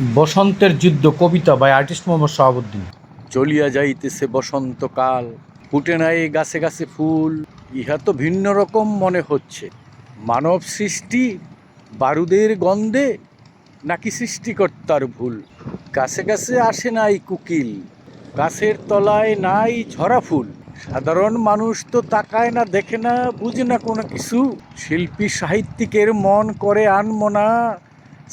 বসন্তের যুদ্ধ কবিতা by artist Mohammad Shahabuddin. চলিয়া যাইতেছে বসন্তকাল, ফুটে নাই গাছে গাছে ফুল, ইহা তো ভিন্ন রকম মনে হচ্ছে। মানব সৃষ্টি বারুদের গন্ধে, নাকি সৃষ্টিকর্তার ভুল। গাছে গাছে আসে নাই কুকিল, গাছের তলায় নাই ঝরা ফুল। সাধারণ মানুষ তো তাকায় না, দেখে না, বুঝে না কোনো কিছু। শিল্পী সাহিত্যিকের মন করে আনমনা,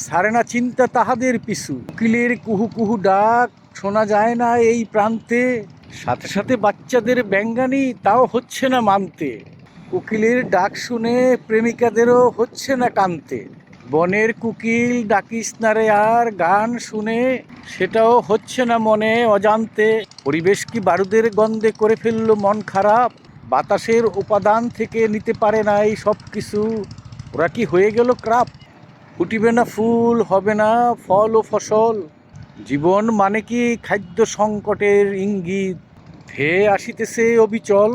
সারে না চিন্তা তাহাদের পিছু। কোকিলের কুহু কুহু ডাক শোনা যায় না এই প্রান্তে, সাথে সাথে বাচ্চাদের ব্যাঙ্গানি তাও হচ্ছে না মানতে। কোকিলের ডাক শুনে প্রেমিকাদেরও হচ্ছে না কানতে। বনের কোকিল ডাকিস না রে আর, গান শুনে সেটাও হচ্ছে না মনে অজান্তে। পরিবেশ কি বারুদের গন্ধে করে ফেললো মন খারাপ, বাতাসের উপাদান থেকে নিতে পারে না এই সব কিছু। ওরা কি হয়ে গেল ক্রাপ, ফুটিবে না ফুল, হবে না ফল ও ফসল। জীবন মানে কি খাদ্য সংকটের ইঙ্গিত, ধেয়ে আসিতেছে অবিচল।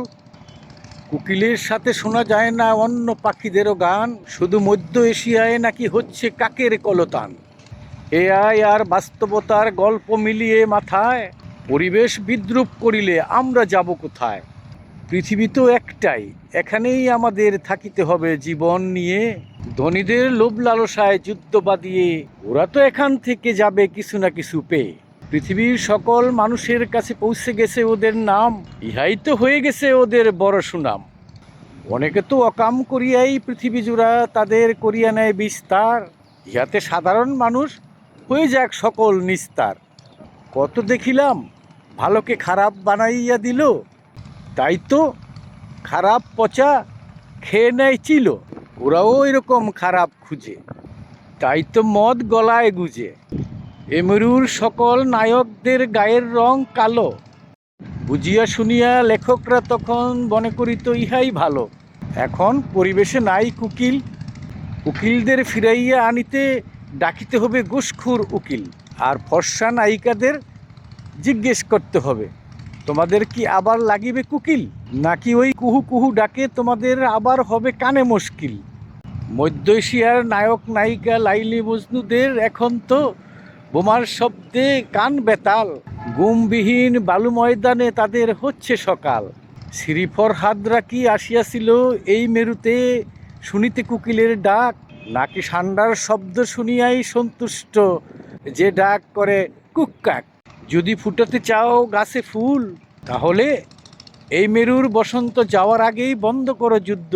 কোকিলের সাথে শোনা যায় না অন্য পাখিদেরও গান, শুধু মধ্য এশিয়ায় নাকি হচ্ছে কাকের কলতান। এআই আর বাস্তবতার গল্প মিলিয়ে মাথায়, পরিবেশ বিদ্রূপ করিলে আমরা যাব কোথায়। পৃথিবী তো একটাই, এখানেই আমাদের থাকিতে হবে জীবন নিয়ে। ধনীদের লোভ লালসায় যুদ্ধ বাদিয়ে ওরা তো এখান থেকে যাবে কিছু না কিছু পেয়ে। পৃথিবীর সকল মানুষের কাছে পৌঁছে গেছে ওদের নাম, ইহাই তো হয়ে গেছে ওদের বড় সুনাম। অনেকে তো অকাম করিয়াই পৃথিবী জুড়া তাদের করিয়া নেয় বিস্তার, ইহাতে সাধারণ মানুষ হয়ে যাক সকল নিস্তার। কত দেখিলাম ভালোকে খারাপ বানাইয়া দিল, তাই তো খারাপ পচা খেয়ে নেয় চিল। ওরাও এরকম খারাপ খুঁজে, তাই তো মদ গলায় গুজে। এমরুর সকল নায়কদের গায়ের রং কালো, বুঝিয়া শুনিয়া লেখকরা তখন মনে করিত ইহাই ভালো। এখন পরিবেশে নাই কুকিল, উকিলদের ফিরাইয়া আনিতে ডাকিতে হবে ঘুষখোর উকিল। আর ফর্সা নায়িকাদের জিজ্ঞেস করতে হবে, তোমাদের কি আবার লাগিবে কুকিল, নাকি ওই কুহু কুহু ডাকে তোমাদের আবার হবে কানে মুশকিল। মধ্য এশিয়ার নায়ক নায়িকা লাইলি মজনুদের এখন তো বোমার শব্দে কান বেতাল, ঘুমবিহীন বালু ময়দানে তাদের হচ্ছে সকাল। শ্রীফরহাদরা কি আসিয়াছিল এই মেরুতে শুনিতে কোকিলের ডাক, নাকি ষান্ডার শব্দ শুনিয়াই সন্তুষ্ট যে ডাক করে কুক্কাক। যদি ফুটাতে চাও গাছে ফুল, তাহলে এই মেরুর বসন্ত যাওয়ার আগেই বন্ধ করো যুদ্ধ,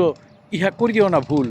ইহা করিও না ভুল।